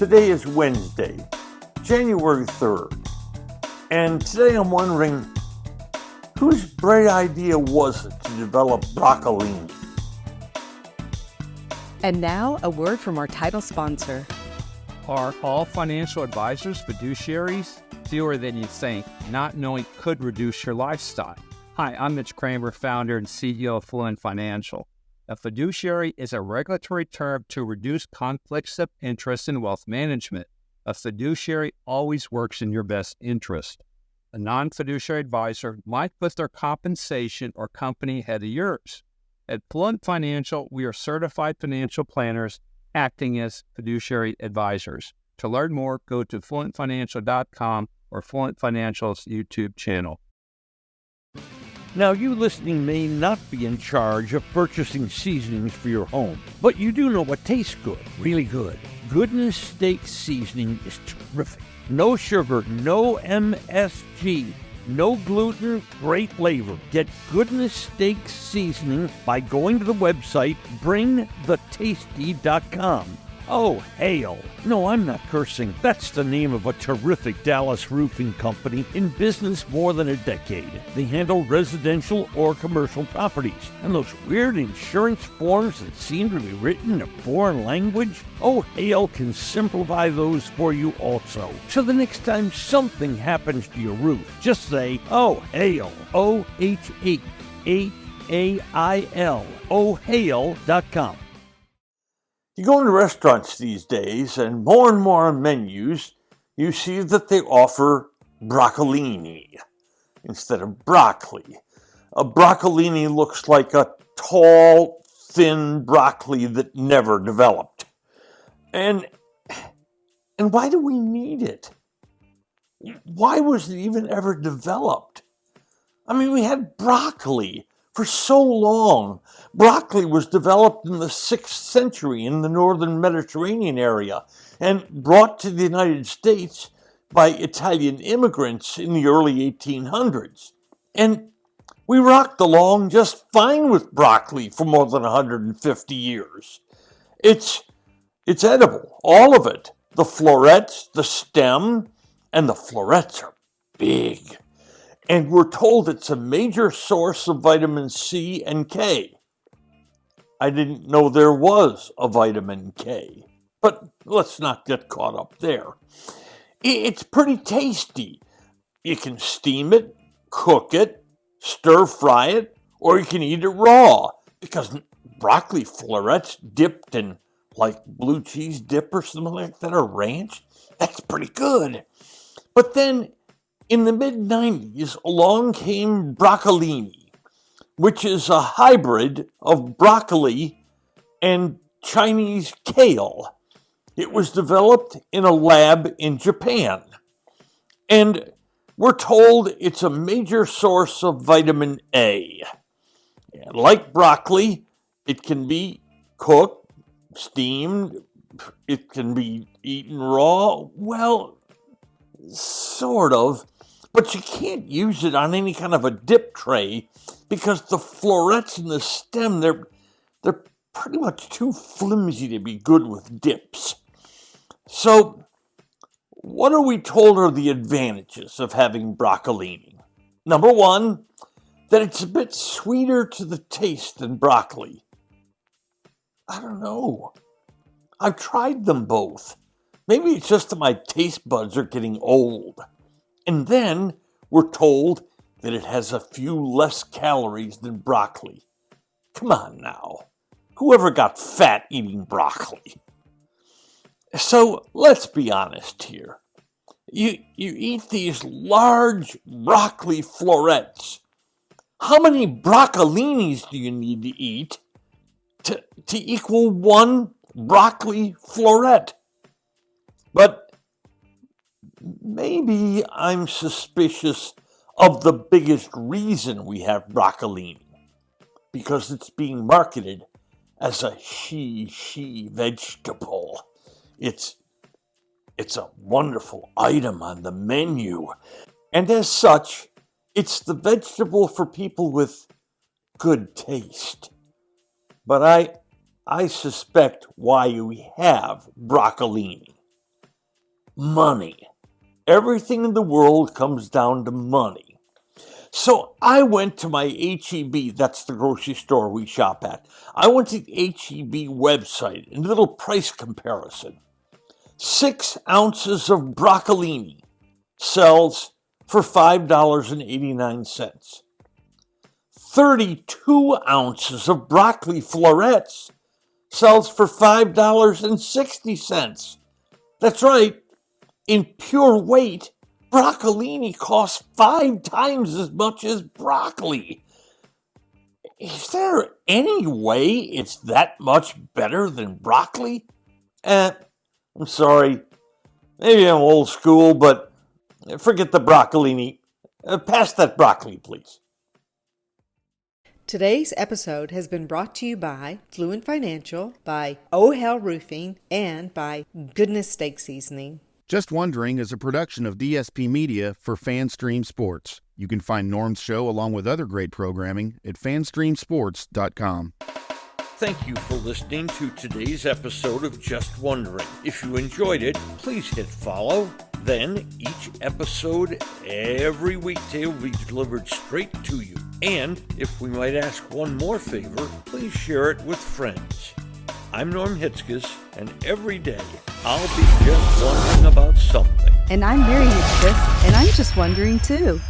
Today is Wednesday, January 3rd, and today I'm wondering, whose bright idea was it to develop broccolini? And now, a word from our title sponsor. Are all financial advisors fiduciaries? Fewer than you think. Not knowing could reduce your lifestyle. Hi, I'm Mitch Kramer, founder and CEO of Fluent Financial. A fiduciary is a regulatory term to reduce conflicts of interest in wealth management. A fiduciary always works in your best interest. A non-fiduciary advisor might put their compensation or company ahead of yours. At Fluent Financial, we are certified financial planners acting as fiduciary advisors. To learn more, go to fluentfinancial.com or Fluent Financial's YouTube channel. Now, you listening may not be in charge of purchasing seasonings for your home, but you do know what tastes good, really good. Goodness Steak Seasoning is terrific. No sugar, no MSG, no gluten, great flavor. Get Goodness Steak Seasoning by going to the website bringthetasty.com. Oh, hail. No, I'm not cursing. That's the name of a terrific Dallas roofing company in business more than a decade. They handle residential or commercial properties. And those weird insurance forms that seem to be written in a foreign language, oh, hail can simplify those for you also. So the next time something happens to your roof, just say, oh, hail. O-H-A-L. OHail.com. You go into restaurants these days, and more on menus, you see that they offer broccolini instead of broccoli. A broccolini looks like a tall, thin broccoli that never developed. And why do we need it? Why was it even ever developed? I mean, we had broccoli for so long. Broccoli was developed in the 6th century in the northern Mediterranean area and brought to the United States by Italian immigrants in the early 1800s. And we rocked along just fine with broccoli for more than 150 years. It's edible, all of it. The florets, the stem, and the florets are big. And we're told it's a major source of vitamin C and K. I didn't know there was a vitamin K, but let's not get caught up there. It's pretty tasty. You can steam it, cook it, stir fry it, or you can eat it raw, because broccoli florets dipped in like blue cheese dip or something like that, or ranch, that's pretty good. But then in the mid-90s, along came broccolini, which is a hybrid of broccoli and Chinese kale. It was developed in a lab in Japan, and we're told it's a major source of vitamin A. And like broccoli, it can be cooked, steamed, it can be eaten raw, well, sort of. But you can't use it on any kind of a dip tray because the florets in the stem, they're pretty much too flimsy to be good with dips. So, what are we told are the advantages of having broccolini? Number one, that it's a bit sweeter to the taste than broccoli. I don't know. I've tried them both. Maybe it's just that my taste buds are getting old. And then we're told that it has a few less calories than broccoli. Come on now. Whoever got fat eating broccoli? So let's be honest here. You eat these large broccoli florets. How many broccolinis do you need to eat to equal one broccoli floret? But maybe I'm suspicious of the biggest reason we have broccolini, because it's being marketed as a she vegetable. It's a wonderful item on the menu, and as such, it's the vegetable for people with good taste. But I suspect why we have broccolini. money. Everything in the world comes down to money. So I went to my H-E-B, that's the grocery store we shop at. I went to the H-E-B website and did a little price comparison. 6 ounces of broccolini sells for $5.89. 32 ounces of broccoli florets sells for $5.60. That's right. In pure weight, broccolini costs 5 times as much as broccoli. Is there any way it's that much better than broccoli? I'm sorry. Maybe I'm old school, but forget the broccolini. Pass that broccoli, please. Today's episode has been brought to you by Fluent Financial, by Oh Hell Roofing, and by Goodness Steak Seasoning. Just Wondering is a production of DSP Media for FanStream Sports. You can find Norm's show along with other great programming at fanstreamsports.com. Thank you for listening to today's episode of Just Wondering. If you enjoyed it, please hit follow. Then each episode every weekday will be delivered straight to you. And if we might ask one more favor, please share it with friends. I'm Norm Hitzges, and every day I'll be just wondering about something. And I'm Mary Hitchcock, and I'm just wondering too.